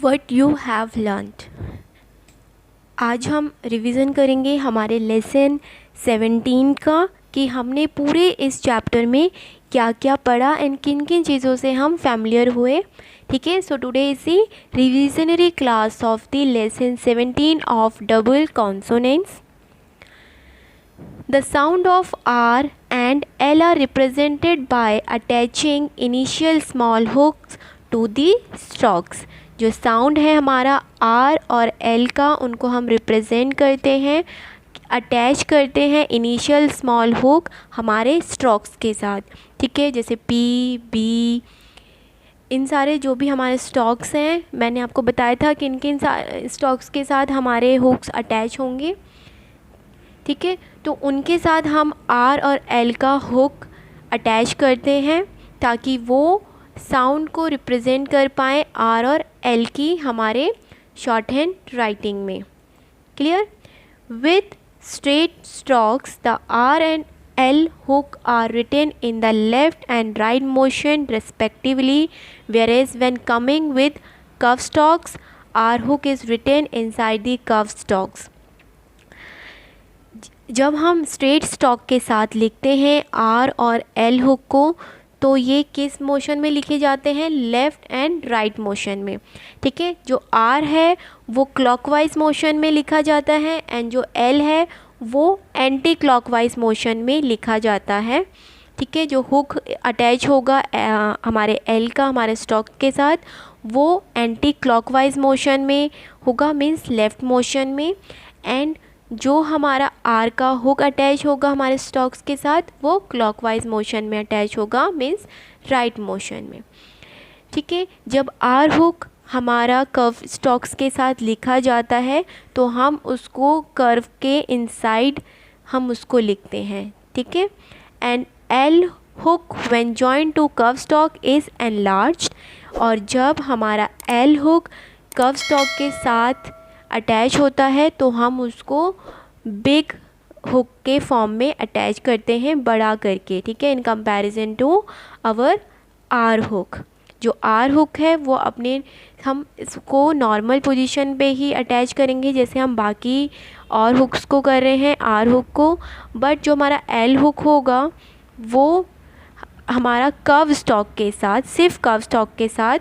What you have learned. आज हम revision करेंगे हमारे लेसन 17 का कि हमने पूरे इस चैप्टर में क्या क्या पढ़ा एंड किन किन चीज़ों से हम फैमिलियर हुए। ठीक है, so today is the revisionary class of the lesson 17 of double consonants. The sound of R and L are represented by attaching initial small hooks to the stalks. जो साउंड है हमारा R और L का, उनको हम represent करते हैं, attach करते हैं इनिशियल स्मॉल हुक हमारे स्टॉक्स के साथ. ठीक है, जैसे P, B, इन सारे जो भी हमारे स्टॉक्स हैं, मैंने आपको बताया था कि इनके स्टॉक्स के साथ हमारे हुक्स अटैच होंगे. ठीक है, तो उनके साथ हम R और L का हुक अटैच करते हैं ताकि वो साउंड को रिप्रेजेंट कर पाएँ R और L की हमारे शॉर्ट हैंड राइटिंग में. Clear? With straight strokes the R and L hook are written in the left and right motion respectively, whereas when coming with curve stalks, R hook is written inside the curve stalks. जब हम straight stock के साथ लिखते हैं R और L hook को, तो ये किस मोशन में लिखे जाते हैं? लेफ़्ट एंड राइट मोशन में. ठीक है, जो R है वो क्लॉकवाइज मोशन में लिखा जाता है एंड जो L है वो एंटी क्लॉकवाइज मोशन में लिखा जाता है. ठीक है, जो हुक अटैच होगा हमारे L का हमारे स्टॉक के साथ, वो एंटी क्लॉकवाइज मोशन में होगा, मीन्स लेफ़्ट मोशन में. एंड जो हमारा R का हुक अटैच होगा हमारे स्टॉक्स के साथ, वो क्लॉकवाइज मोशन में अटैच होगा, मीन्स राइट मोशन में. ठीक है, जब R हुक हमारा कर्व स्टॉक्स के साथ लिखा जाता है तो हम उसको कर्व के इनसाइड हम उसको लिखते हैं. ठीक है, and L hook when joined to curve stroke is enlarged. और जब हमारा L हुक कर्व स्टॉक के साथ अटैच होता है तो हम उसको बिग हुक के फॉर्म में अटैच करते हैं, बड़ा करके. ठीक है, in comparison to our R hook. जो R हुक है वो हम इसको नॉर्मल पोजीशन पे ही अटैच करेंगे जैसे हम बाकी और हुक्स को कर रहे हैं R हुक को. बट जो हमारा L हुक होगा वो हमारा कर्व स्टॉक के साथ, सिर्फ कर्व स्टॉक के साथ,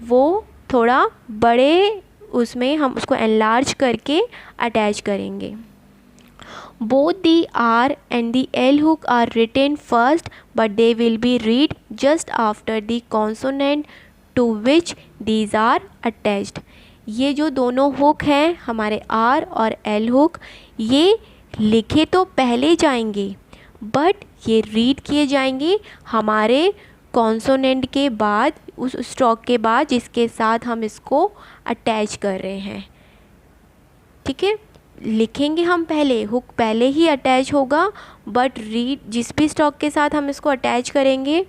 वो थोड़ा बड़े उसमें हम उसको एनलार्ज करके अटैच करेंगे. Both the R and the L hook are written first, but they will be read just after the consonant to which these are attached. ये जो दोनों हुक हैं हमारे R और L हुक, ये लिखे तो पहले जाएंगे बट ये रीड किए जाएंगे हमारे कॉन्सोनेंट के बाद, उस स्ट्रोक के बाद जिसके साथ हम इसको अटैच कर रहे हैं. ठीक है, लिखेंगे हम पहले, हुक पहले ही अटैच होगा, बट रीड जिस भी स्टॉक के साथ हम इसको अटैच करेंगे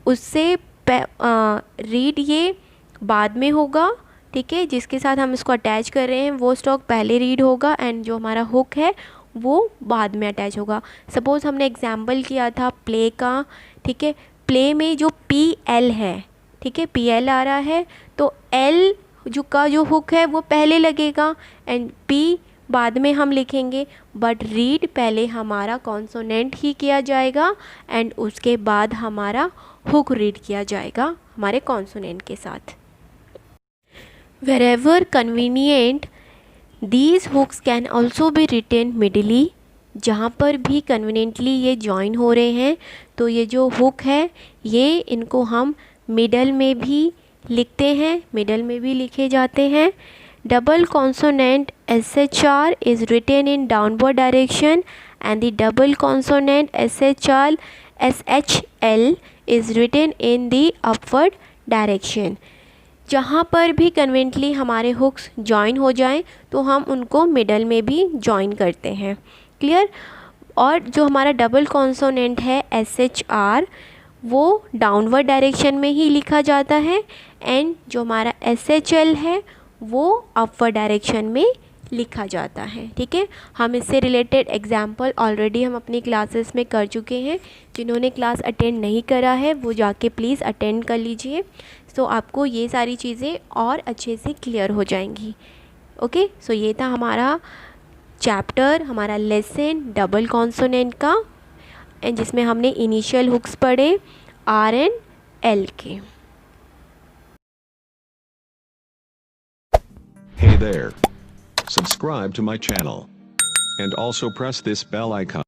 उससे रीड ये बाद में होगा. ठीक है, जिसके साथ हम इसको अटैच कर रहे हैं वो स्टॉक पहले रीड होगा एंड जो हमारा हुक है वो बाद में अटैच होगा. सपोज़ हमने एग्जाम्पल किया था प्ले का. ठीक है, प्ले में जो PL है, ठीक है, PL आ रहा है तो L जो हुक है वो पहले लगेगा एंड P बाद में हम लिखेंगे, बट रीड पहले हमारा कॉन्सोनेंट ही किया जाएगा एंड उसके बाद हमारा हुक रीड किया जाएगा हमारे कॉन्सोनेंट के साथ. Wherever convenient, these hooks can also be written middle. जहाँ पर भी कन्वीनियंटली ये जॉइन हो रहे हैं तो ये जो हुक है ये इनको हम मिडल में भी लिखते हैं, मिडल में भी लिखे जाते हैं. Double consonant SHR is written in downward direction and the double consonant SHL is written in the upward direction. जहाँ पर भी कन्वीनियंटली हमारे हुक्स जॉइन हो जाएं तो हम उनको मिडल में भी जॉइन करते हैं. क्लियर? और जो हमारा डबल कॉन्सोनेंट है SHR वो डाउनवर्ड डायरेक्शन में ही लिखा जाता है एंड जो हमारा SHL है वो अपवर्ड डायरेक्शन में लिखा जाता है. ठीक है, हम इससे रिलेटेड एग्जाम्पल ऑलरेडी हम अपनी क्लासेस में कर चुके हैं. जिन्होंने क्लास अटेंड नहीं करा है वो जाके प्लीज़ अटेंड कर लीजिए. सो आपको ये सारी चीज़ें और अच्छे से क्लियर हो जाएंगी। ओके, सो ये था हमारा चैप्टर, हमारा लेसन डबल कॉन्सोनेंट का, एंड जिसमें हमने इनिशियल हुक्स पढ़े आर एंड एल के। Hey there. Subscribe to my channel. And also press this bell icon.